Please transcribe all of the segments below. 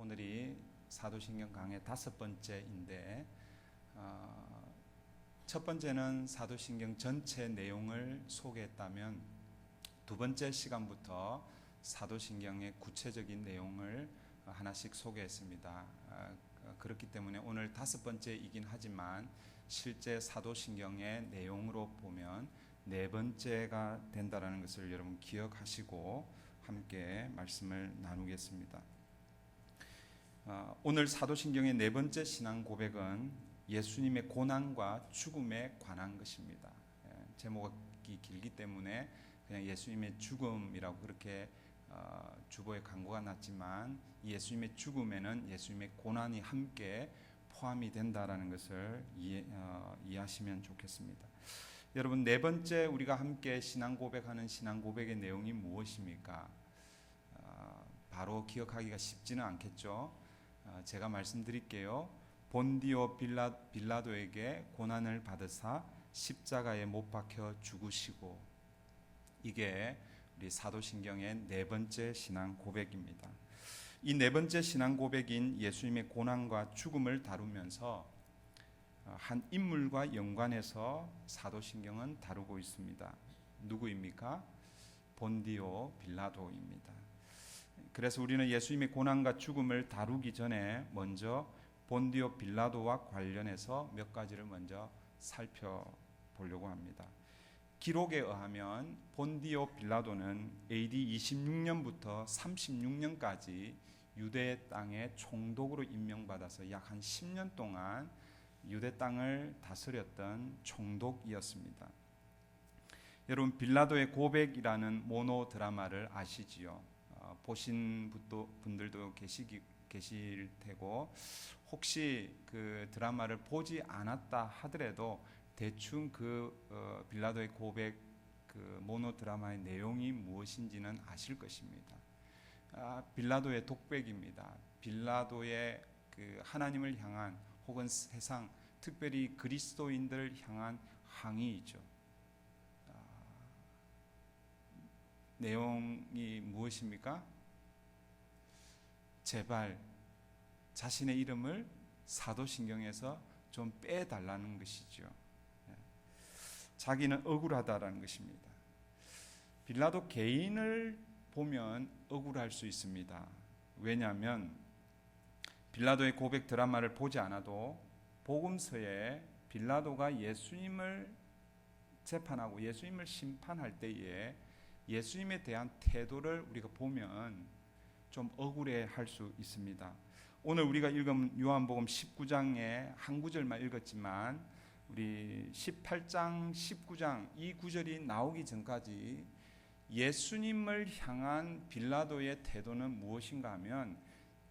오늘이 사도신경 강의 5번째인데 첫 번째는 사도신경 전체 내용을 소개했다면 두 번째 시간부터 사도신경의 구체적인 내용을 하나씩 소개했습니다. 그렇기 때문에 오늘 5번째이긴 하지만 실제 사도신경의 내용으로 보면 4번째가 된다는 것을 여러분 기억하시고 함께 말씀을 나누겠습니다. 오늘 사도신경의 4번째 신앙 고백은 예수님의 고난과 죽음에 관한 것입니다. 제목이 길기 때문에 그냥 예수님의 죽음이라고 그렇게 주보에 광고가 났지만 예수님의 죽음에는 예수님의 고난이 함께 포함이 된다라는 것을 이해하시면 좋겠습니다. 여러분, 4번째 우리가 함께 신앙 고백하는 신앙 고백의 내용이 무엇입니까? 바로 기억하기가 쉽지는 않겠죠. 제가 말씀드릴게요. 본디오 빌라도에게 고난을 받으사 십자가에 못 박혀 죽으시고, 이게 우리 사도신경의 4번째 신앙 고백입니다. 이 4번째 신앙 고백인 예수님의 고난과 죽음을 다루면서 한 인물과 연관해서 사도신경은 다루고 있습니다. 누구입니까? 본디오 빌라도입니다. 그래서 우리는 예수님의 고난과 죽음을 다루기 전에 먼저 본디오 빌라도와 관련해서 몇 가지를 먼저 살펴보려고 합니다. 기록에 의하면 본디오 빌라도는 AD 26년부터 36년까지 유대 땅의 총독으로 임명받아서 약 한 10년 동안 유대 땅을 다스렸던 총독이었습니다. 여러분, 빌라도의 고백이라는 모노 드라마를 아시지요? 보신 분들도 계실 테고, 혹시 그 드라마를 보지 않았다 하더라도 대충 그 빌라도의 고백, 그 모노 드라마의 내용이 무엇인지는 아실 것입니다. 빌라도의 독백입니다. 빌라도의 그 하나님을 향한 혹은 세상, 특별히 그리스도인들을 향한 항의이죠. 내용이 무엇입니까? 제발 자신의 이름을 사도신경에서 좀 빼달라는 것이죠. 자기는 억울하다라는 것입니다. 빌라도 개인을 보면 억울할 수 있습니다. 왜냐하면 빌라도의 고백 드라마를 보지 않아도 복음서에 빌라도가 예수님을 재판하고 예수님을 심판할 때에 예수님에 대한 태도를 우리가 보면 좀 억울해할 수 있습니다. 오늘 우리가 읽은 요한복음 19장의 한 구절만 읽었지만 우리 18장, 19장 이 구절이 나오기 전까지 예수님을 향한 빌라도의 태도는 무엇인가 하면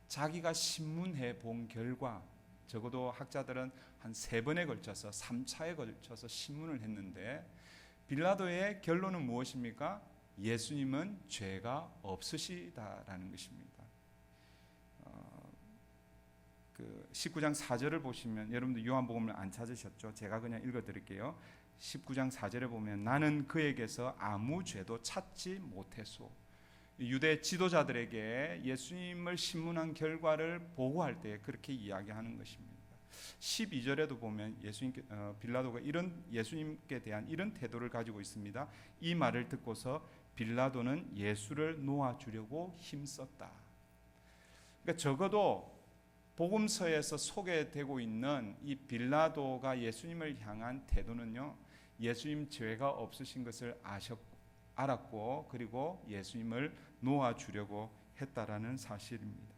자기가 신문해 본 결과, 적어도 학자들은 한 3번에 걸쳐서 3차에 걸쳐서 신문을 했는데 빌라도의 결론은 무엇입니까? 예수님은 죄가 없으시다라는 것입니다. 그 19장 4절을 보시면, 여러분들 요한복음을 안 찾으셨죠? 제가 그냥 읽어드릴게요. 19장 4절에 보면 나는 그에게서 아무 죄도 찾지 못했소. 유대 지도자들에게 예수님을 신문한 결과를 보고할 때 그렇게 이야기하는 것입니다. 12절에도 보면 빌라도가 이런 예수님께 대한 이런 태도를 가지고 있습니다. 이 말을 듣고서 빌라도는 예수를 놓아주려고 힘썼다. 그러니까 적어도 복음서에서 소개되고 있는 이 빌라도가 예수님을 향한 태도는요, 예수님 죄가 없으신 것을 알았고, 그리고 예수님을 놓아주려고 했다라는 사실입니다.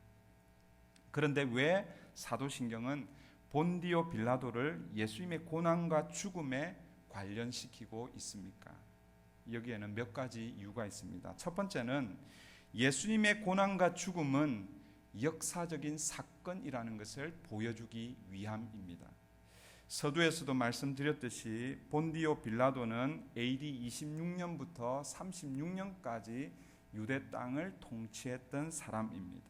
그런데 왜 사도신경은 본디오 빌라도를 예수님의 고난과 죽음에 관련시키고 있습니까? 여기에는 몇 가지 이유가 있습니다. 첫 번째는 예수님의 고난과 죽음은 역사적인 사건이라는 것을 보여주기 위함입니다. 서두에서도 말씀드렸듯이 본디오 빌라도는 AD 26년부터 36년까지 유대 땅을 통치했던 사람입니다.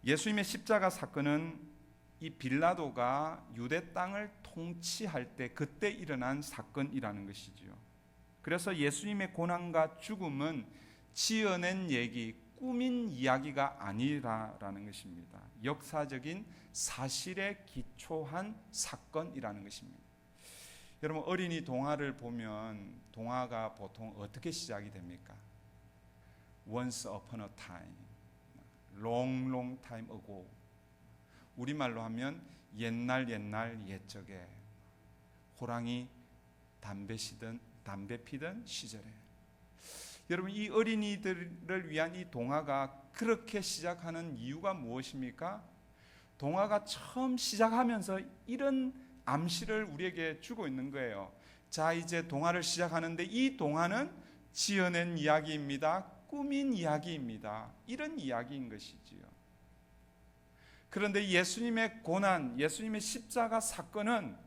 예수님의 십자가 사건은 이 빌라도가 유대 땅을 통치할 때 그때 일어난 사건이라는 것이지요. 그래서 예수님의 고난과 죽음은 지어낸 얘기, 꾸민 이야기가 아니라는 것입니다. 역사적인 사실에 기초한 사건이라는 것입니다. 여러분, 어린이 동화를 보면 동화가 보통 어떻게 시작이 됩니까? Once upon a time, long long time ago. 우리말로 하면 옛날 옛적에 호랑이 담배 피던 시절에. 여러분, 이 어린이들을 위한 이 동화가 그렇게 시작하는 이유가 무엇입니까? 동화가 처음 시작하면서 이런 암시를 우리에게 주고 있는 거예요. 자, 이제 동화를 시작하는데 이 동화는 지어낸 이야기입니다. 꾸민 이야기입니다. 이런 이야기인 것이지요. 그런데 예수님의 고난, 예수님의 십자가 사건은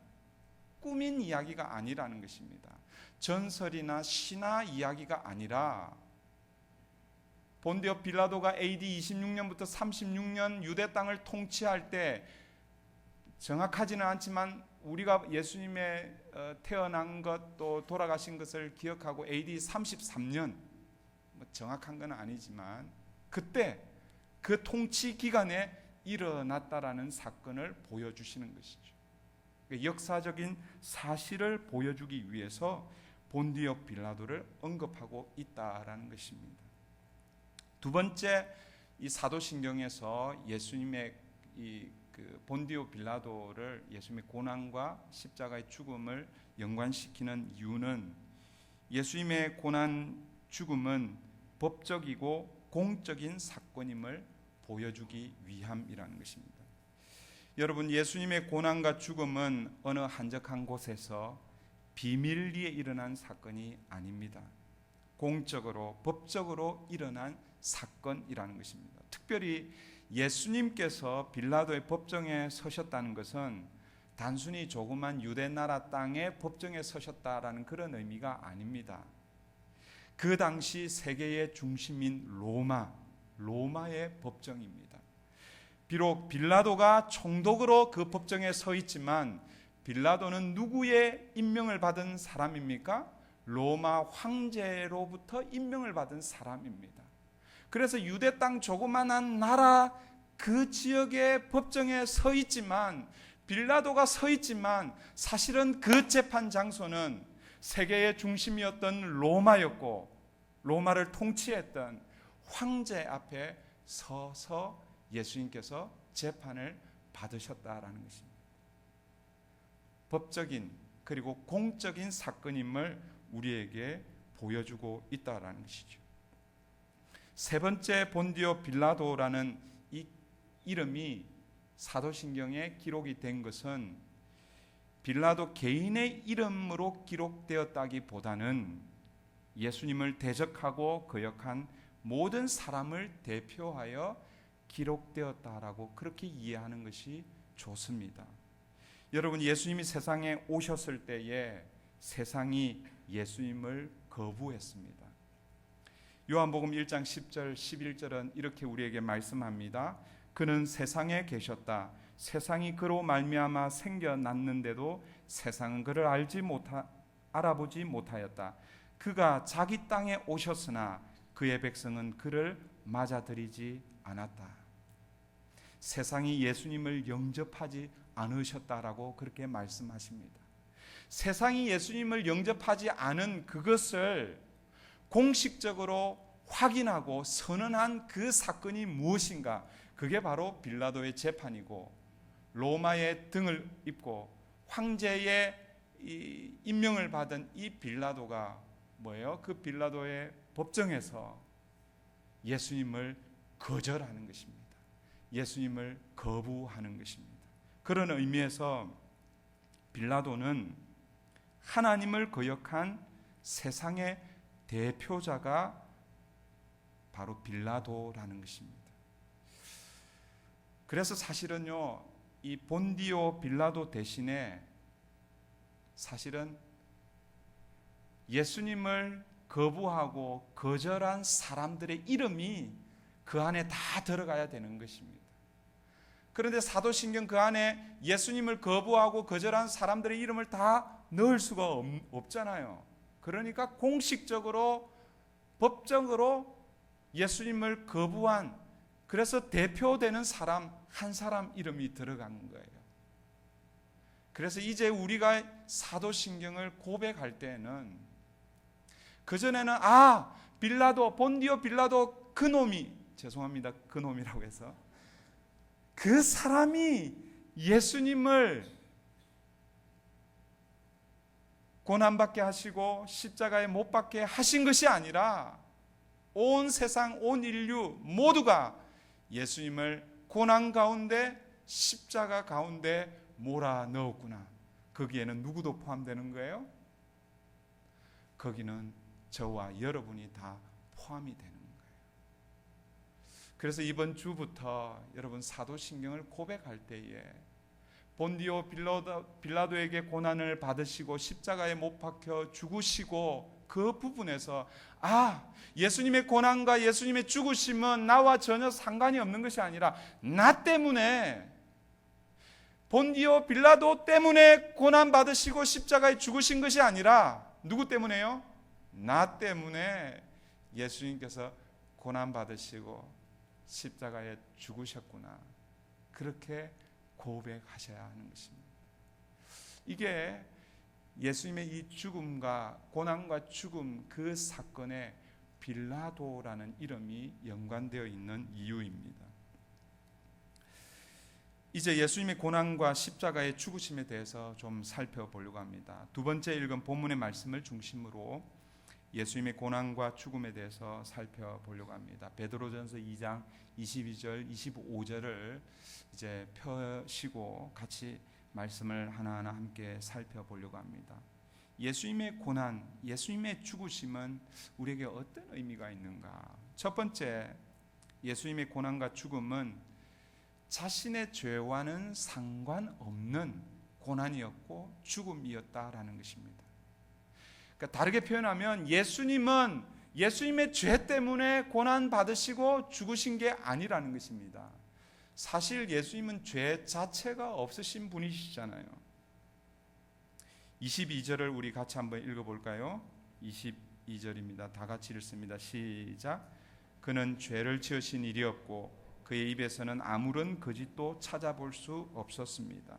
꾸민 이야기가 아니라는 것입니다. 전설이나 신화 이야기가 아니라 본디오 빌라도가 AD 26년부터 36년 유대 땅을 통치할 때, 정확하지는 않지만 우리가 예수님의 태어난 것 또 돌아가신 것을 기억하고 AD 33년, 정확한 건 아니지만 그때 그 통치 기간에 일어났다라는 사건을 보여주시는 것이죠. 역사적인 사실을 보여주기 위해서 본디오 빌라도를 언급하고 있다라는 것입니다. 두 번째, 이 사도신경에서 예수님의 그 본디오 빌라도를 예수님의 고난과 십자가의 죽음을 연관시키는 이유는 예수님의 고난 죽음은 법적이고 공적인 사건임을 보여주기 위함이라는 것입니다. 여러분, 예수님의 고난과 죽음은 어느 한적한 곳에서 비밀리에 일어난 사건이 아닙니다. 공적으로 법적으로 일어난 사건이라는 것입니다. 특별히 예수님께서 빌라도의 법정에 서셨다는 것은 단순히 조그만 유대 나라 땅의 법정에 서셨다라는 그런 의미가 아닙니다. 그 당시 세계의 중심인 로마의 법정입니다. 비록 빌라도가 총독으로 그 법정에 서 있지만 빌라도는 누구의 임명을 받은 사람입니까? 로마 황제로부터 임명을 받은 사람입니다. 그래서 유대 땅 조그만한 나라 그 지역의 법정에 서 있지만, 빌라도가 서 있지만 사실은 그 재판 장소는 세계의 중심이었던 로마였고, 로마를 통치했던 황제 앞에 서서 예수님께서 재판을 받으셨다라는 것입니다. 법적인 그리고 공적인 사건임을 우리에게 보여주고 있다라는 것이죠. 세 번째, 본디오 빌라도라는 이 이름이 사도신경에 기록이 된 것은 빌라도 개인의 이름으로 기록되었다기보다는 예수님을 대적하고 거역한 모든 사람을 대표하여 기록되었다라고 그렇게 이해하는 것이 좋습니다. 여러분, 예수님이 세상에 오셨을 때에 세상이 예수님을 거부했습니다. 요한복음 1장 10절 11절은 이렇게 우리에게 말씀합니다. 그는 세상에 계셨다. 세상이 그로 말미암아 생겨났는데도 세상은 그를 알아보지 못하였다. 그가 자기 땅에 오셨으나 그의 백성은 그를 맞아들이지 않았다. 세상이 예수님을 영접하지 않으셨다라고 그렇게 말씀하십니다. 세상이 예수님을 영접하지 않은 그것을 공식적으로 확인하고 선언한 그 사건이 무엇인가? 그게 바로 빌라도의 재판이고, 로마의 등을 입고 황제의 임명을 받은 이 빌라도가 뭐예요? 그 빌라도의 법정에서 예수님을 거절하는 것입니다. 예수님을 거부하는 것입니다. 그런 의미에서 빌라도는 하나님을 거역한 세상의 대표자가 바로 빌라도라는 것입니다. 그래서 사실은요, 이 본디오 빌라도 대신에 사실은 예수님을 거부하고 거절한 사람들의 이름이 그 안에 다 들어가야 되는 것입니다. 그런데 사도신경 그 안에 예수님을 거부하고 거절한 사람들의 이름을 다 넣을 수가 없잖아요. 그러니까 공식적으로 법적으로 예수님을 거부한, 그래서 대표되는 사람 한 사람 이름이 들어간 거예요. 그래서 이제 우리가 사도신경을 고백할 때는, 그전에는 빌라도, 본디오 빌라도 그놈이, 죄송합니다, 그놈이라고 해서, 그 사람이 예수님을 고난받게 하시고 십자가에 못 박게 하신 것이 아니라 온 세상, 온 인류 모두가 예수님을 고난 가운데, 십자가 가운데 몰아넣었구나. 거기에는 누구도 포함되는 거예요? 거기는 저와 여러분이 다 포함이 되는 거예요. 그래서 이번 주부터 여러분 사도신경을 고백할 때에 본디오 빌라도에게 고난을 받으시고 십자가에 못 박혀 죽으시고, 그 부분에서 예수님의 고난과 예수님의 죽으심은 나와 전혀 상관이 없는 것이 아니라 나 때문에, 본디오 빌라도 때문에 고난 받으시고 십자가에 죽으신 것이 아니라 누구 때문에요? 나 때문에 예수님께서 고난 받으시고 십자가에 죽으셨구나. 그렇게 고백하셔야 하는 것입니다. 이게 예수님의 이 죽음과 고난과 죽음, 그 사건에 빌라도라는 이름이 연관되어 있는 이유입니다. 이제 예수님의 고난과 십자가의 죽으심에 대해서 좀 살펴보려고 합니다. 두 번째 읽은 본문의 말씀을 중심으로 예수님의 고난과 죽음에 대해서 살펴보려고 합니다. 베드로전서 2장 22절, 25절을 이제 펴시고 같이 말씀을 하나하나 함께 살펴보려고 합니다. 예수님의 고난, 예수님의 죽으심은 우리에게 어떤 의미가 있는가? 첫 번째, 예수님의 고난과 죽음은 자신의 죄와는 상관없는 고난이었고 죽음이었다라는 것입니다. 그러니까 다르게 표현하면 예수님은 예수님의 죄 때문에 고난 받으시고 죽으신 게 아니라는 것입니다. 사실 예수님은 죄 자체가 없으신 분이시잖아요. 22절을 우리 같이 한번 읽어볼까요? 22절입니다. 다 같이 읽습니다. 시작. 그는 죄를 지으신 일이 없고 그의 입에서는 아무런 거짓도 찾아볼 수 없었습니다.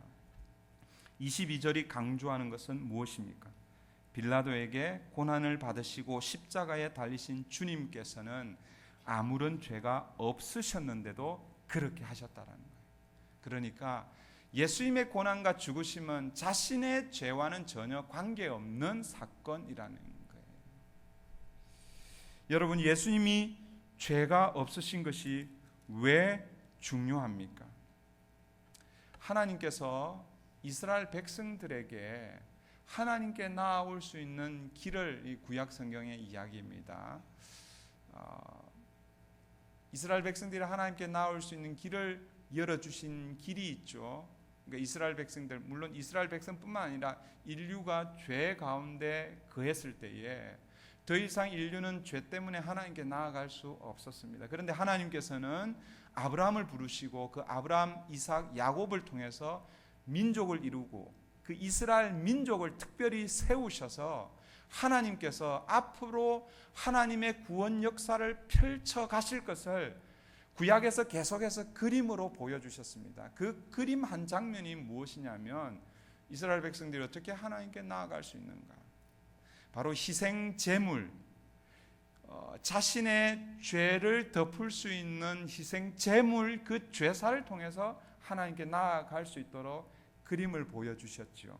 22절이 강조하는 것은 무엇입니까? 빌라도에게 고난을 받으시고 십자가에 달리신 주님께서는 아무런 죄가 없으셨는데도 그렇게 하셨다라는 거예요. 그러니까 예수님의 고난과 죽으심은 자신의 죄와는 전혀 관계없는 사건이라는 거예요. 여러분, 예수님이 죄가 없으신 것이 왜 중요합니까? 하나님께서 이스라엘 백성들에게 하나님께 나아올 수 있는 길을, 이 구약 성경의 이야기입니다. 이스라엘 백성들이 하나님께 나아올 수 있는 길을 열어주신 길이 있죠. 그러니까 이스라엘 백성들, 물론 이스라엘 백성뿐만 아니라 인류가 죄 가운데 거했을 때에 더 이상 인류는 죄 때문에 하나님께 나아갈 수 없었습니다. 그런데 하나님께서는 아브라함을 부르시고 그 아브라함, 이삭, 야곱을 통해서 민족을 이루고 그 이스라엘 민족을 특별히 세우셔서 하나님께서 앞으로 하나님의 구원 역사를 펼쳐 가실 것을 구약에서 계속해서 그림으로 보여주셨습니다. 그 그림 한 장면이 무엇이냐면 이스라엘 백성들이 어떻게 하나님께 나아갈 수 있는가? 바로 희생 제물, 자신의 죄를 덮을 수 있는 희생 제물, 그 죄사를 통해서 하나님께 나아갈 수 있도록 그림을 보여주셨죠.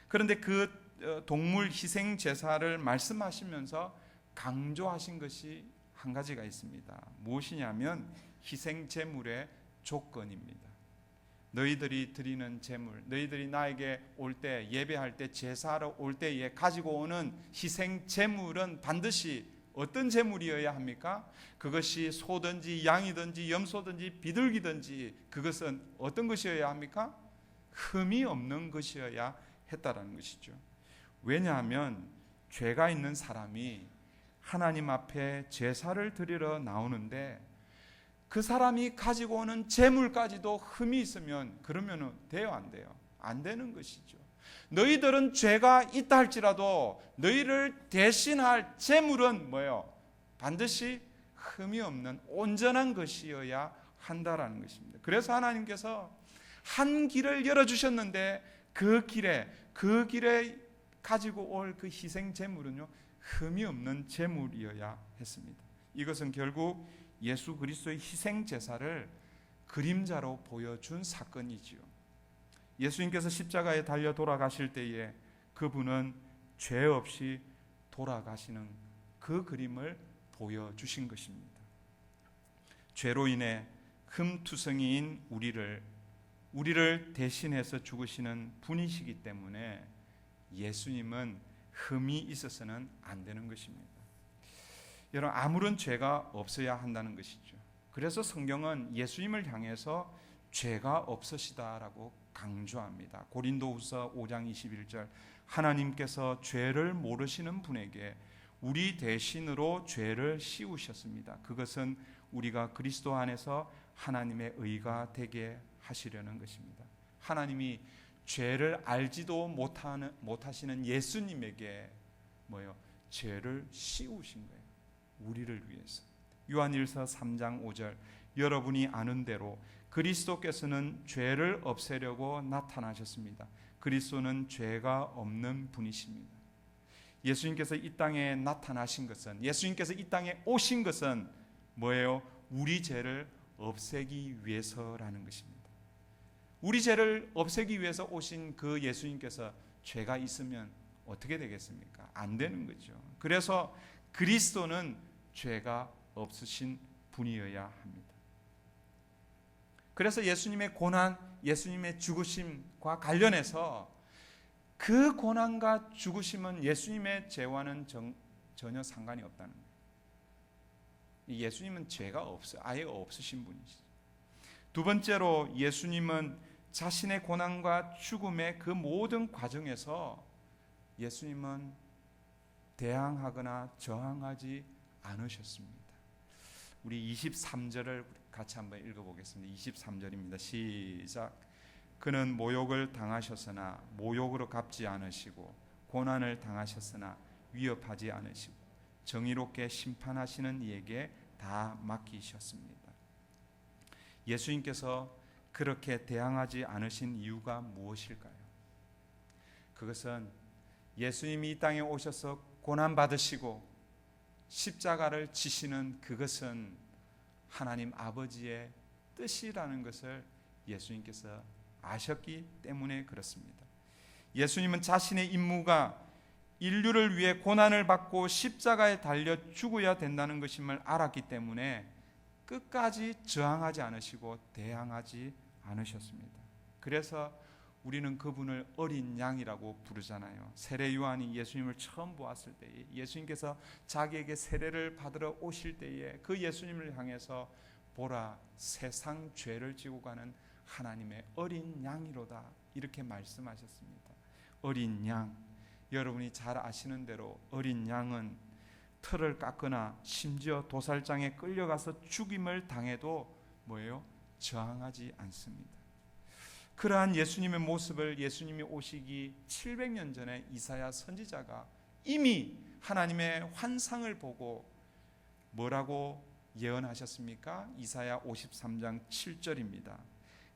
그런데 그 동물 희생 제사를 말씀하시면서 강조하신 것이 한 가지가 있습니다. 무엇이냐면 희생 제물의 조건입니다. 너희들이 드리는 제물, 너희들이 나에게 올 때, 예배할 때, 제사하러 올 때에 가지고 오는 희생 제물은 반드시 어떤 제물이어야 합니까? 그것이 소든지 양이든지 염소든지 비둘기든지 그것은 어떤 것이어야 합니까? 흠이 없는 것이어야 했다라는 것이죠. 왜냐하면 죄가 있는 사람이 하나님 앞에 제사를 드리러 나오는데 그 사람이 가지고 오는 제물까지도 흠이 있으면 그러면 돼요, 안 돼요? 안 되는 것이죠. 너희들은 죄가 있다 할지라도 너희를 대신할 제물은 뭐예요? 반드시 흠이 없는 온전한 것이어야 한다라는 것입니다. 그래서 하나님께서 한 길을 열어주셨는데 그 길에 가지고 올 그 희생 제물은요, 흠이 없는 제물이어야 했습니다. 이것은 결국 예수 그리스도의 희생 제사를 그림자로 보여준 사건이지요. 예수님께서 십자가에 달려 돌아가실 때에 그분은 죄 없이 돌아가시는 그 그림을 보여주신 것입니다. 죄로 인해 흠투성이인 우리를 대신해서 죽으시는 분이시기 때문에 예수님은 흠이 있어서는 안 되는 것입니다. 여러분, 아무런 죄가 없어야 한다는 것이죠. 그래서 성경은 예수님을 향해서 죄가 없으시다라고 강조합니다. 고린도후서 5장 21절, 하나님께서 죄를 모르시는 분에게 우리 대신으로 죄를 씌우셨습니다. 그것은 우리가 그리스도 안에서 하나님의 의가 되게 하시려는 것입니다. 하나님이 죄를 알지도 못하시는 예수님에게 죄를 씌우신 거예요. 우리를 위해서. 요한일서 3장 5절, 여러분이 아는 대로 그리스도께서는 죄를 없애려고 나타나셨습니다. 그리스도는 죄가 없는 분이십니다. 예수님께서 이 땅에 나타나신 것은, 예수님께서 이 땅에 오신 것은 뭐예요? 우리 죄를 없애기 위해서라는 것입니다. 우리 죄를 없애기 위해서 오신 그 예수님께서 죄가 있으면 어떻게 되겠습니까? 안 되는 거죠. 그래서 그리스도는 죄가 없으신 분이어야 합니다. 그래서 예수님의 고난, 예수님의 죽으심과 관련해서 그 고난과 죽으심은 예수님의 죄와는 전혀 상관이 없다는 거예요. 예수님은 죄가 아예 없으신 분이시죠. 두 번째로, 예수님은 자신의 고난과 죽음의 그 모든 과정에서 예수님은 대항하거나 저항하지 않으셨습니다. 우리 23절을 같이 한번 읽어보겠습니다. 23절입니다. 시작. 그는 모욕을 당하셨으나 모욕으로 갚지 않으시고 고난을 당하셨으나 위협하지 않으시고 정의롭게 심판하시는 이에게 다 맡기셨습니다. 예수님께서 그렇게 대항하지 않으신 이유가 무엇일까요? 그것은 예수님이 이 땅에 오셔서 고난받으시고 십자가를 지시는 그것은 하나님 아버지의 뜻이라는 것을 예수님께서 아셨기 때문에 그렇습니다. 예수님은 자신의 임무가 인류를 위해 고난을 받고 십자가에 달려 죽어야 된다는 것임을 알았기 때문에 끝까지 저항하지 않으시고 대항하지 않으셨습니다. 그래서 우리는 그분을 어린 양이라고 부르잖아요. 세례 요한이 예수님을 처음 보았을 때에, 예수님께서 자기에게 세례를 받으러 오실 때에 그 예수님을 향해서 보라, 세상 죄를 지고 가는 하나님의 어린 양이로다, 이렇게 말씀하셨습니다. 어린 양, 여러분이 잘 아시는 대로 어린 양은 털을 깎거나 심지어 도살장에 끌려가서 죽임을 당해도 저항하지 않습니다. 그러한 예수님의 모습을 예수님이 오시기 700년 전에 이사야 선지자가 이미 하나님의 환상을 보고 뭐라고 예언하셨습니까? 이사야 53장 7절입니다.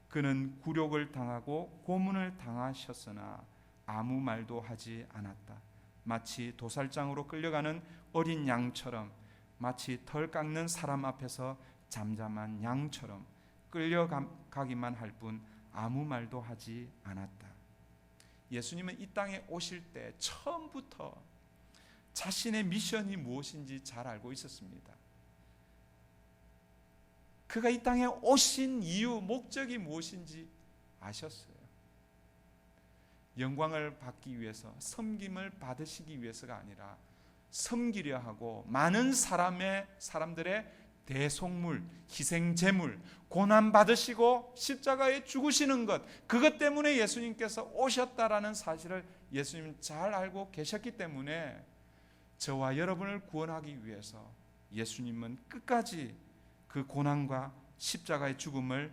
그는 굴욕을 당하고 고문을 당하셨으나 아무 말도 하지 않았다. 마치 도살장으로 끌려가는 어린 양처럼, 마치 털 깎는 사람 앞에서 잠잠한 양처럼 끌려가기만 할 뿐 아무 말도 하지 않았다. 예수님은 이 땅에 오실 때 처음부터 자신의 미션이 무엇인지 잘 알고 있었습니다. 그가 이 땅에 오신 이유, 목적이 무엇인지 아셨어요. 영광을 받기 위해서, 섬김을 받으시기 위해서가 아니라 섬기려 하고 많은 사람들의 대속물, 희생제물, 고난받으시고 십자가에 죽으시는 것, 그것 때문에 예수님께서 오셨다라는 사실을 예수님은 잘 알고 계셨기 때문에 저와 여러분을 구원하기 위해서 예수님은 끝까지 그 고난과 십자가의 죽음을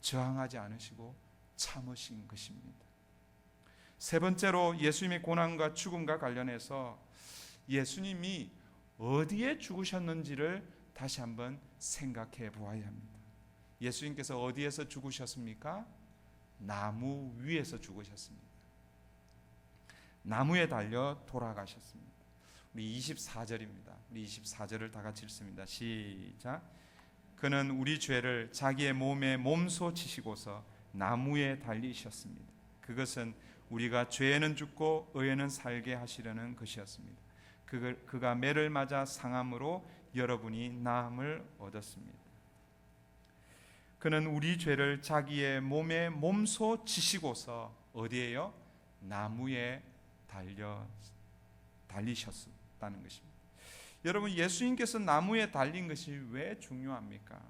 저항하지 않으시고 참으신 것입니다. 세 번째로, 예수님의 고난과 죽음과 관련해서 예수님이 어디에 죽으셨는지를 다시 한번 생각해 보아야 합니다. 예수님께서 어디에서 죽으셨습니까? 나무 위에서 죽으셨습니다. 나무에 달려 돌아가셨습니다. 우리 24절입니다. 우리 24절을 다 같이 읽습니다. 시작. 그는 우리 죄를 자기의 몸에 몸소 지시고서 나무에 달리셨습니다. 그것은 우리가 죄에는 죽고 의에는 살게 하시려는 것이었습니다. 그가 매를 맞아 상함으로 여러분이 나음을 얻었습니다. 그는 우리 죄를 자기의 몸에 몸소 지시고서 어디에요? 나무에 달리셨다는 것입니다. 여러분, 예수님께서 나무에 달린 것이 왜 중요합니까?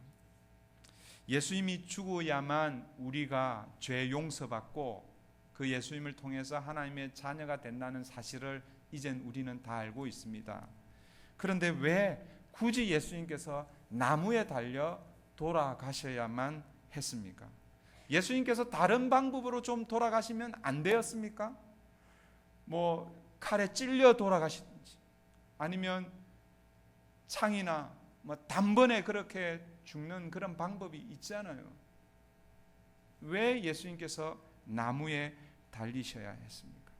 예수님이 죽어야만 우리가 죄 용서받고 그 예수님을 통해서 하나님의 자녀가 된다는 사실을 이젠 우리는 다 알고 있습니다. 그런데 왜 굳이 예수님께서 나무에 달려 돌아가셔야만 했습니까? 예수님께서 다른 방법으로 좀 돌아가시면 안 되었습니까? 칼에 찔려 돌아가시든지 아니면 창이나 단번에 그렇게 죽는 그런 방법이 있잖아요. 왜 예수님께서 나무에 달리셔야 했습니까?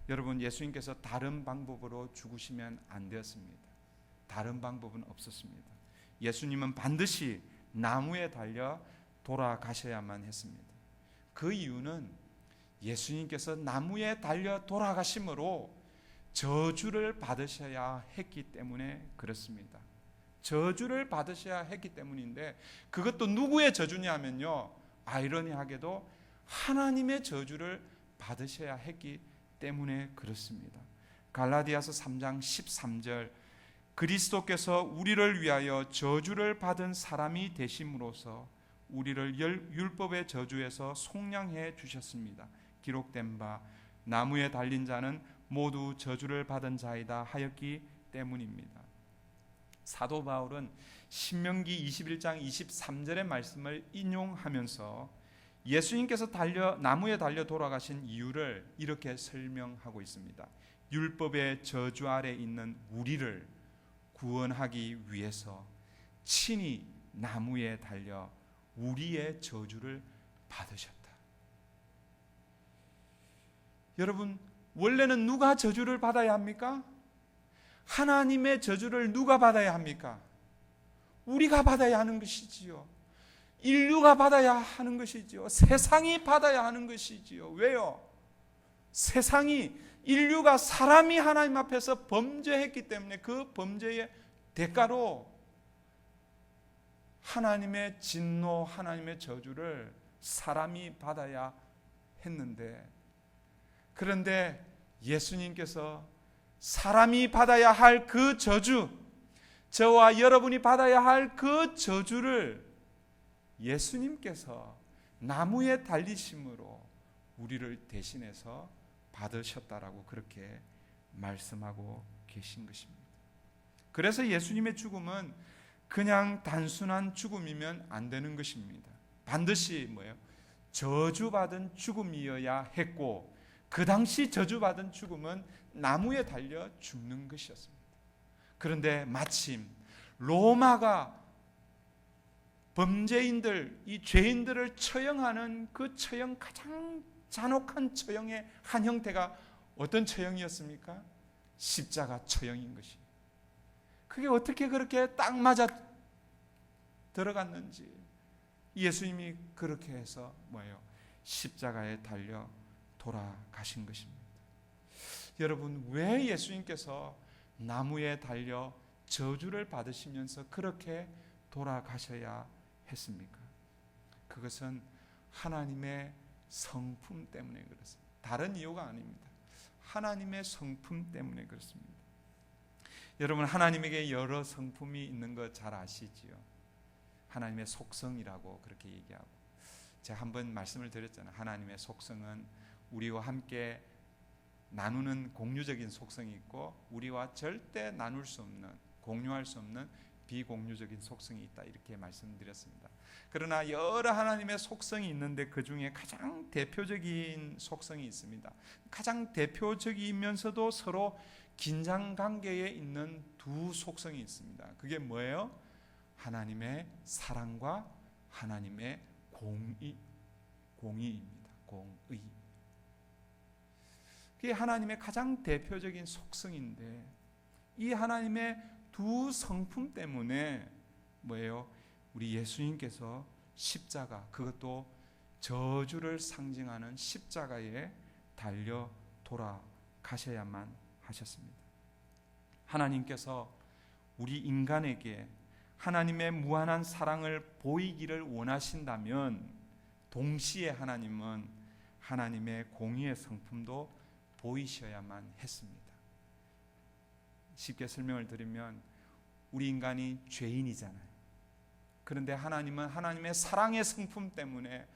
여러분, 예수님께서 다른 방법으로 죽으시면 안 되었습니다. 다른 방법은 없었습니다. 예수님은 반드시 나무에 달려 돌아가셔야만 했습니다. 그 이유는 예수님께서 나무에 달려 돌아가심으로 저주를 받으셔야 했기 때문에 그렇습니다. 저주를 받으셔야 했기 때문인데, 그것도 누구의 저주냐면요, 아이러니하게도 하나님의 저주를 받으셔야 했기 때문에 그렇습니다. 갈라디아서 3장 13절, 그리스도께서 우리를 위하여 저주를 받은 사람이 되심으로써 우리를 율법의 저주에서 속량해 주셨습니다. 기록된 바 나무에 달린 자는 모두 저주를 받은 자이다 하였기 때문입니다. 사도 바울은 신명기 21장 23절의 말씀을 인용하면서 예수님께서 나무에 달려 돌아가신 이유를 이렇게 설명하고 있습니다. 율법의 저주 아래 있는 우리를 구원하기 위해서 친히 나무에 달려 우리의 저주를 받으셨다. 여러분, 원래는 누가 저주를 받아야 합니까? 하나님의 저주를 누가 받아야 합니까? 우리가 받아야 하는 것이지요. 인류가 받아야 하는 것이지요. 세상이 받아야 하는 것이지요. 왜요? 인류가 사람이 하나님 앞에서 범죄했기 때문에 그 범죄의 대가로 하나님의 진노, 하나님의 저주를 사람이 받아야 했는데, 그런데 예수님께서 사람이 받아야 할 그 저주, 저와 여러분이 받아야 할 그 저주를 예수님께서 나무에 달리심으로 우리를 대신해서 받으셨다라고 그렇게 말씀하고 계신 것입니다. 그래서 예수님의 죽음은 그냥 단순한 죽음이면 안 되는 것입니다. 반드시 저주받은 죽음이어야 했고, 그 당시 저주받은 죽음은 나무에 달려 죽는 것이었습니다. 그런데 마침 로마가 범죄인들, 이 죄인들을 처형하는 그 처형, 가장 잔혹한 처형의 한 형태가 어떤 처형이었습니까? 십자가 처형인 것입니다. 그게 어떻게 그렇게 딱 맞아 들어갔는지 예수님이 그렇게 해서 십자가에 달려 돌아가신 것입니다. 여러분, 왜 예수님께서 나무에 달려 저주를 받으시면서 그렇게 돌아가셔야 했습니까? 그것은 하나님의 성품 때문에 그렇습니다. 다른 이유가 아닙니다. 하나님의 성품 때문에 그렇습니다. 여러분, 하나님에게 여러 성품이 있는 거 잘 아시지요? 하나님의 속성이라고 그렇게 얘기하고, 제가 한번 말씀을 드렸잖아요. 하나님의 속성은 우리와 함께 나누는 공유적인 속성이 있고, 우리와 절대 나눌 수 없는, 공유할 수 없는 비공유적인 속성이 있다, 이렇게 말씀드렸습니다. 그러나 여러 하나님의 속성이 있는데 그 중에 가장 대표적인 속성이 있습니다. 가장 대표적이면서도 서로 긴장 관계에 있는 두 속성이 있습니다. 그게 뭐예요? 하나님의 사랑과 하나님의 공의입니다. 공의. 그게 하나님의 가장 대표적인 속성인데, 이 하나님의 두 성품 때문에 뭐예요? 우리 예수님께서 십자가, 그것도 저주를 상징하는 십자가에 달려 돌아가셔야만 하셨습니다. 하나님께서 우리 인간에게 하나님의 무한한 사랑을 보이기를 원하신다면, 동시에 하나님은 하나님의 공의의 성품도 보이셔야만 했습니다. 쉽게 설명을 드리면, 우리 인간이 죄인이잖아요. 그런데 하나님은 하나님의 사랑의 성품 때문에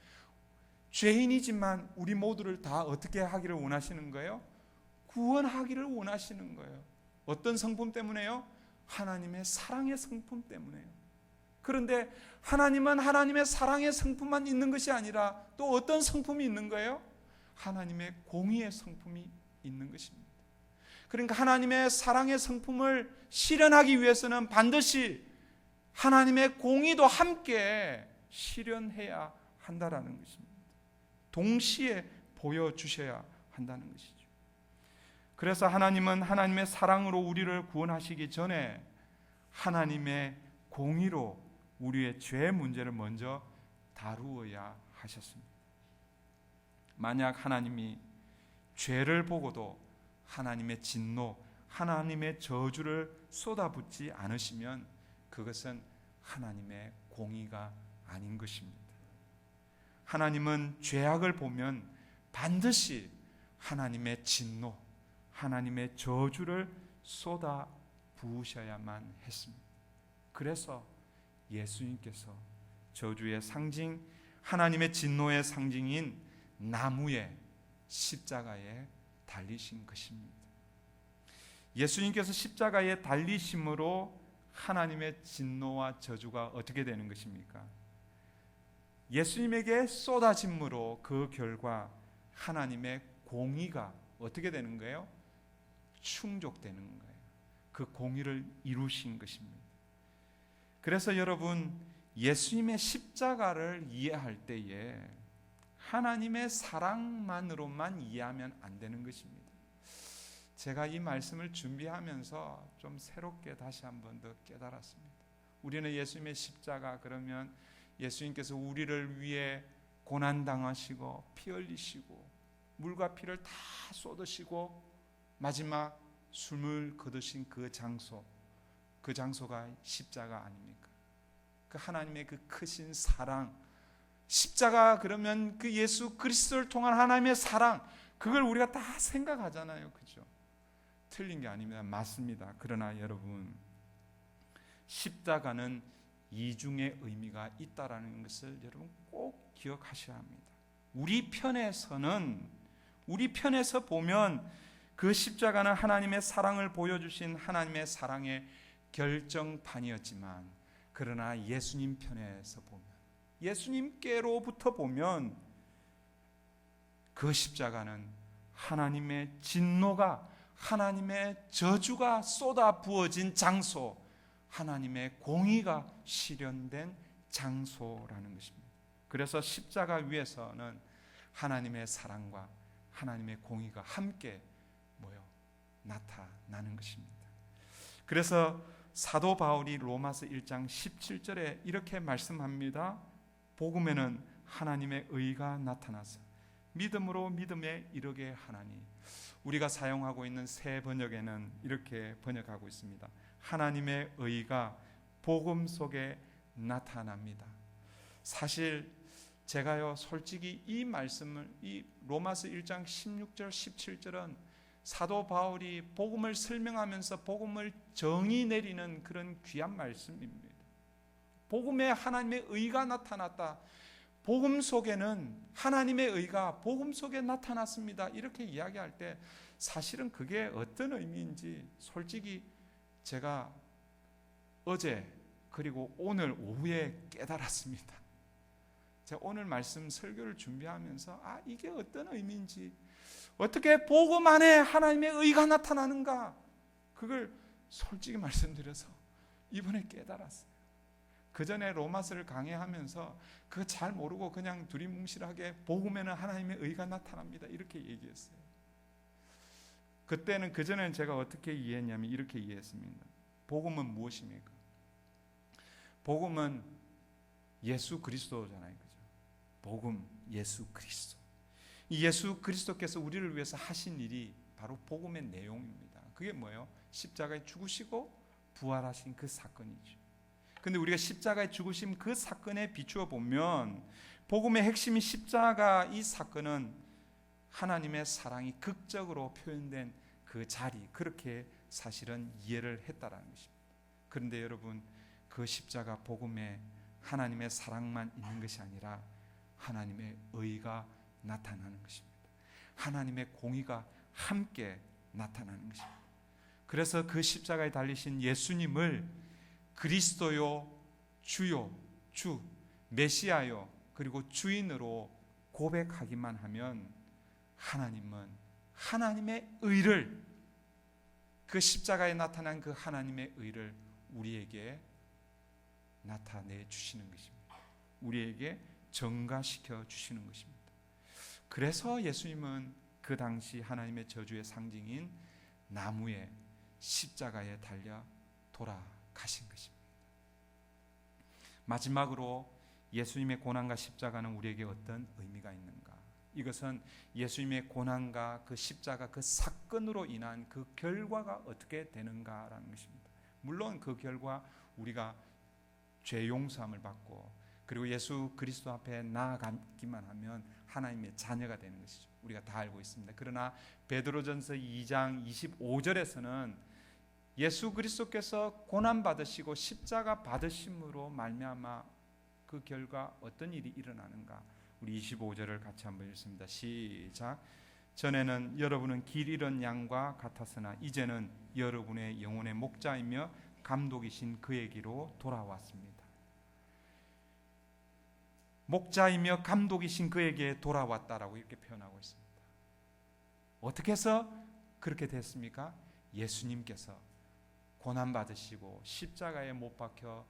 죄인이지만 우리 모두를 다 어떻게 하기를 원하시는 거예요? 구원하기를 원하시는 거예요. 어떤 성품 때문에요? 하나님의 사랑의 성품 때문에요. 그런데 하나님은 하나님의 사랑의 성품만 있는 것이 아니라 또 어떤 성품이 있는 거예요? 하나님의 공의의 성품이 있는 것입니다. 그러니까 하나님의 사랑의 성품을 실현하기 위해서는 반드시 하나님의 공의도 함께 실현해야 한다라는 것입니다. 동시에 보여주셔야 한다는 것이죠. 그래서 하나님은 하나님의 사랑으로 우리를 구원하시기 전에 하나님의 공의로 우리의 죄 문제를 먼저 다루어야 하셨습니다. 만약 하나님이 죄를 보고도 하나님의 진노, 하나님의 저주를 쏟아붓지 않으시면 그것은 하나님의 공의가 아닌 것입니다. 하나님은 죄악을 보면 반드시 하나님의 진노, 하나님의 저주를 쏟아 부으셔야만 했습니다. 그래서 예수님께서 저주의 상징, 하나님의 진노의 상징인 나무의 십자가에 달리신 것입니다. 예수님께서 십자가에 달리심으로 하나님의 진노와 저주가 어떻게 되는 것입니까? 예수님에게 쏟아짐으로 그 결과 하나님의 공의가 어떻게 되는 거예요? 충족되는 거예요. 그 공의를 이루신 것입니다. 그래서 여러분, 예수님의 십자가를 이해할 때에 하나님의 사랑만으로만 이해하면 안 되는 것입니다. 제가 이 말씀을 준비하면서 좀 새롭게 다시 한번 더 깨달았습니다. 우리는 예수님의 십자가 그러면 예수님께서 우리를 위해 고난당하시고 피 흘리시고 물과 피를 다 쏟으시고 마지막 숨을 거두신 그 장소가 십자가 아닙니까? 그 하나님의 그 크신 사랑, 십자가 그러면 그 예수 그리스도를 통한 하나님의 사랑, 그걸 우리가 다 생각하잖아요. 그죠? 틀린 게 아닙니다. 맞습니다. 그러나 여러분, 십자가는 이중의 의미가 있다라는 것을 여러분 꼭 기억하셔야 합니다. 우리 편에서 보면 그 십자가는 하나님의 사랑을 보여주신 하나님의 사랑의 결정판이었지만, 그러나 예수님 편에서 보면, 예수님께로부터 보면 그 십자가는 하나님의 진노가, 하나님의 저주가 쏟아 부어진 장소, 하나님의 공의가 실현된 장소라는 것입니다. 그래서 십자가 위에서는 하나님의 사랑과 하나님의 공의가 함께 나타나는 것입니다. 그래서 사도 바울이 로마서 1장 17절에 이렇게 말씀합니다. 복음에는 하나님의 의가 나타나서 믿음으로 믿음에 이르게 하나니. 우리가 사용하고 있는 새 번역에는 이렇게 번역하고 있습니다. 하나님의 의가 복음 속에 나타납니다. 사실 제가요, 솔직히 이 말씀을, 이 로마서 1장 16절 17절은 사도 바울이 복음을 설명하면서 복음을 정의 내리는 그런 귀한 말씀입니다. 복음에 하나님의 의가 나타났다. 복음 속에는 하나님의 의가 복음 속에 나타났습니다. 이렇게 이야기할 때 사실은 그게 어떤 의미인지 솔직히 제가 어제 그리고 오늘 오후에 깨달았습니다. 제가 오늘 말씀 설교를 준비하면서 이게 어떤 의미인지, 어떻게 복음 안에 하나님의 의가 나타나는가, 그걸 솔직히 말씀드려서 이번에 깨달았어요. 그 전에 로마서를 강해하면서 그거 잘 모르고 그냥 두리뭉실하게 복음에는 하나님의 의가 나타납니다 이렇게 얘기했어요. 그때는 그전에는 제가 어떻게 이해했냐면 이렇게 이해했습니다. 복음은 무엇입니까? 복음은 예수 그리스도잖아요. 그죠? 복음, 예수 그리스도. 이 예수 그리스도께서 우리를 위해서 하신 일이 바로 복음의 내용입니다. 그게 뭐예요? 십자가에 죽으시고 부활하신 그 사건이죠. 근데 우리가 십자가에 죽으신 그 사건에 비추어 보면 복음의 핵심이 십자가 이 사건은 하나님의 사랑이 극적으로 표현된 그 자리, 그렇게 사실은 이해를 했다라는 것입니다. 그런데 여러분, 그 십자가 복음에 하나님의 사랑만 있는 것이 아니라 하나님의 의가 나타나는 것입니다. 하나님의 공의가 함께 나타나는 것입니다. 그래서 그 십자가에 달리신 예수님을 그리스도요, 주요, 주, 메시아요, 그리고 주인으로 고백하기만 하면 하나님은 하나님의 의를, 그 십자가에 나타난 그 하나님의 의를 우리에게 나타내 주시는 것입니다. 우리에게 전가시켜 주시는 것입니다. 그래서 예수님은 그 당시 하나님의 저주의 상징인 나무에 십자가에 달려 돌아가신 것입니다. 마지막으로 예수님의 고난과 십자가는 우리에게 어떤 의미가 있는가? 이것은 예수님의 고난과 그 십자가 그 사건으로 인한 그 결과가 어떻게 되는가라는 것입니다. 물론 그 결과 우리가 죄 용서함을 받고 그리고 예수 그리스도 앞에 나아가기만 하면 하나님의 자녀가 되는 것이죠. 우리가 다 알고 있습니다. 그러나 베드로전서 2장 25절에서는 예수 그리스도께서 고난 받으시고 십자가 받으심으로 말미암아 그 결과 어떤 일이 일어나는가? 우리 25절을 같이 한번 읽습니다. 시작. 전에는 여러분은 길 잃은 양과 같았으나 이제는 여러분의 영혼의 목자이며 감독이신 그에게로 돌아왔습니다. 목자이며 감독이신 그에게 돌아왔다라고 이렇게 표현하고 있습니다. 어떻게 해서 그렇게 됐습니까? 예수님께서 고난 받으시고 십자가에 못 박혀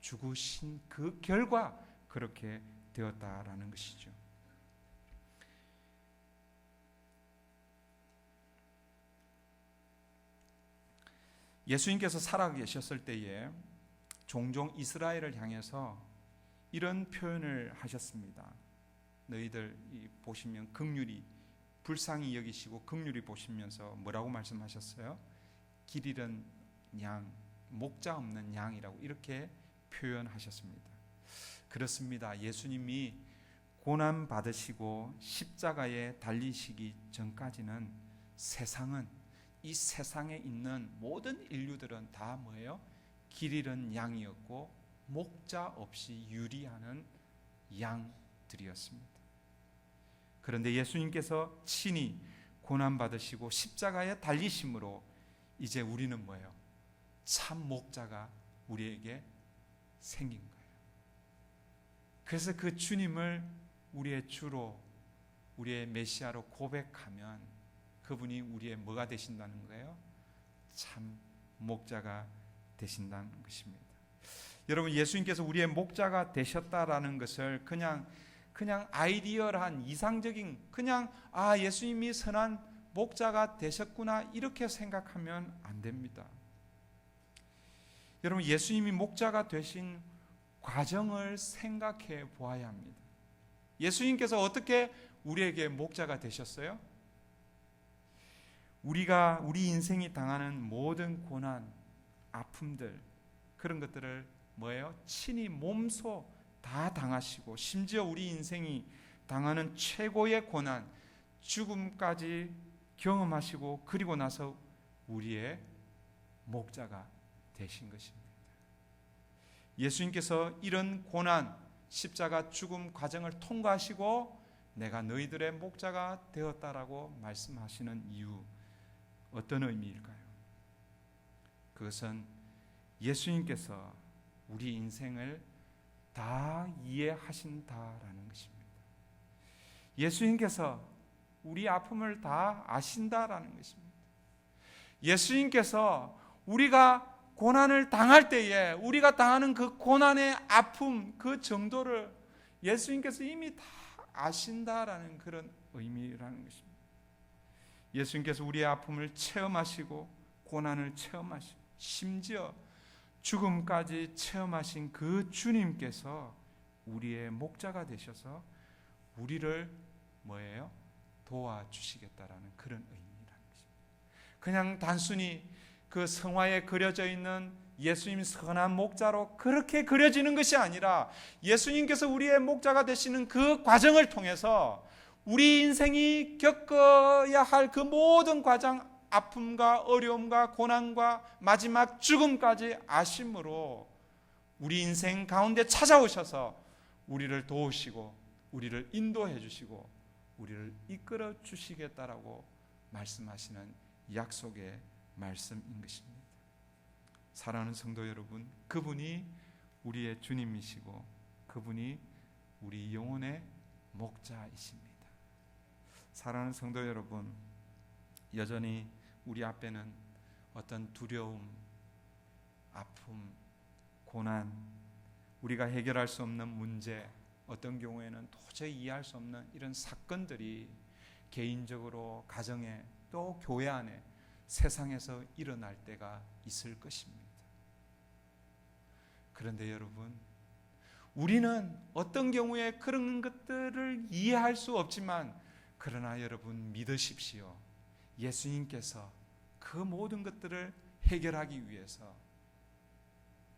죽으신 그 결과 그렇게 되었다라는 것이죠. 예수님께서 살아계셨을 때에 종종 이스라엘을 향해서 이런 표현을 하셨습니다. 너희들 보시면 긍휼히 불쌍히 여기시고 긍휼히 보시면서 뭐라고 말씀하셨어요? 길 잃은 양, 목자 없는 양이라고 이렇게 표현하셨습니다. 그렇습니다. 예수님이 고난 받으시고 십자가에 달리시기 전까지는 세상은, 이 세상에 있는 모든 인류들은 다 뭐예요? 길 잃은 양이었고 목자 없이 유리하는 양들이었습니다. 그런데 예수님께서 친히 고난 받으시고 십자가에 달리심으로 이제 우리는 뭐예요? 참 목자가 우리에게 생긴 거예요. 그래서 그 주님을 우리의 주로, 우리의 메시아로 고백하면 그분이 우리의 뭐가 되신다는 거예요? 참 목자가 되신다는 것입니다. 여러분, 예수님께서 우리의 목자가 되셨다라는 것을 그냥 아이디어한 이상적인 그냥 예수님이 선한 목자가 되셨구나 이렇게 생각하면 안 됩니다. 여러분, 예수님이 목자가 되신 과정을 생각해 보아야 합니다. 예수님께서 어떻게 우리에게 목자가 되셨어요? 우리 인생이 당하는 모든 고난, 아픔들, 그런 것들을 뭐예요? 친히 몸소 다 당하시고 심지어 우리 인생이 당하는 최고의 고난, 죽음까지 경험하시고 그리고 나서 우리의 목자가 되신 것입니다. 예수님께서 이런 고난, 십자가 죽음 과정을 통과하시고 내가 너희들의 목자가 되었다라고 말씀하시는 이유, 어떤 의미일까요? 그것은 예수님께서 우리 인생을 다 이해하신다라는 것입니다. 예수님께서 우리 아픔을 다 아신다라는 것입니다. 예수님께서 우리가 고난을 당할 때에 우리가 당하는 그 고난의 아픔, 그 정도를 예수님께서 이미 다 아신다라는 그런 의미라는 것입니다. 예수님께서 우리의 아픔을 체험하시고 고난을 체험하시고 심지어 죽음까지 체험하신 그 주님께서 우리의 목자가 되셔서 우리를 뭐예요? 도와주시겠다라는 그런 의미라는 것입니다. 그냥 단순히 그 성화에 그려져 있는 예수님 선한 목자로 그렇게 그려지는 것이 아니라 예수님께서 우리의 목자가 되시는 그 과정을 통해서 우리 인생이 겪어야 할 그 모든 과정, 아픔과 어려움과 고난과 마지막 죽음까지 아심으로 우리 인생 가운데 찾아오셔서 우리를 도우시고 우리를 인도해 주시고 우리를 이끌어 주시겠다라고 말씀하시는 약속의 말씀인 것입니다. 사랑하는 성도 여러분, 그분이 우리의 주님이시고 그분이 우리 영혼의 목자이십니다. 사랑하는 성도 여러분, 여전히 우리 앞에는 어떤 두려움, 아픔, 고난, 우리가 해결할 수 없는 문제, 어떤 경우에는 도저히 이해할 수 없는 이런 사건들이 개인적으로, 가정에, 또 교회 안에, 세상에서 일어날 때가 있을 것입니다. 그런데 여러분, 우리는 어떤 경우에 그런 것들을 이해할 수 없지만 그러나 여러분 믿으십시오. 예수님께서 그 모든 것들을 해결하기 위해서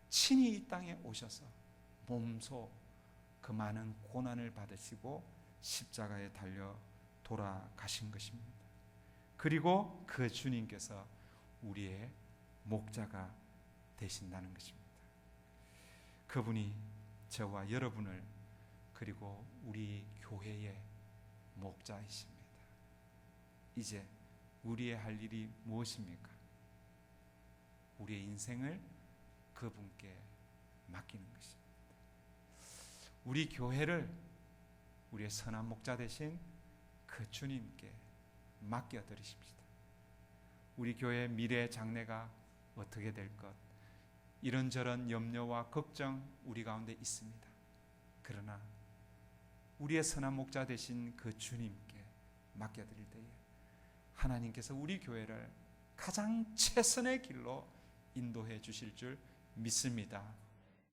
친히 이 땅에 오셔서 몸소 그 많은 고난을 받으시고 십자가에 달려 돌아가신 것입니다. 그리고 그 주님께서 우리의 목자가 되신다는 것입니다. 그분이 저와 여러분을 그리고 우리 교회의 목자이십니다. 이제 우리의 할 일이 무엇입니까? 우리의 인생을 그분께 맡기는 것입니다. 우리 교회를 우리의 선한 목자 되신 그 주님께 맡겨드리십시다. 우리 교회의 미래 장래가 어떻게 될 것, 이런저런 염려와 걱정 우리 가운데 있습니다. 그러나 우리의 선한 목자 되신 그 주님께 맡겨드릴 때에 하나님께서 우리 교회를 가장 최선의 길로 인도해 주실 줄 믿습니다.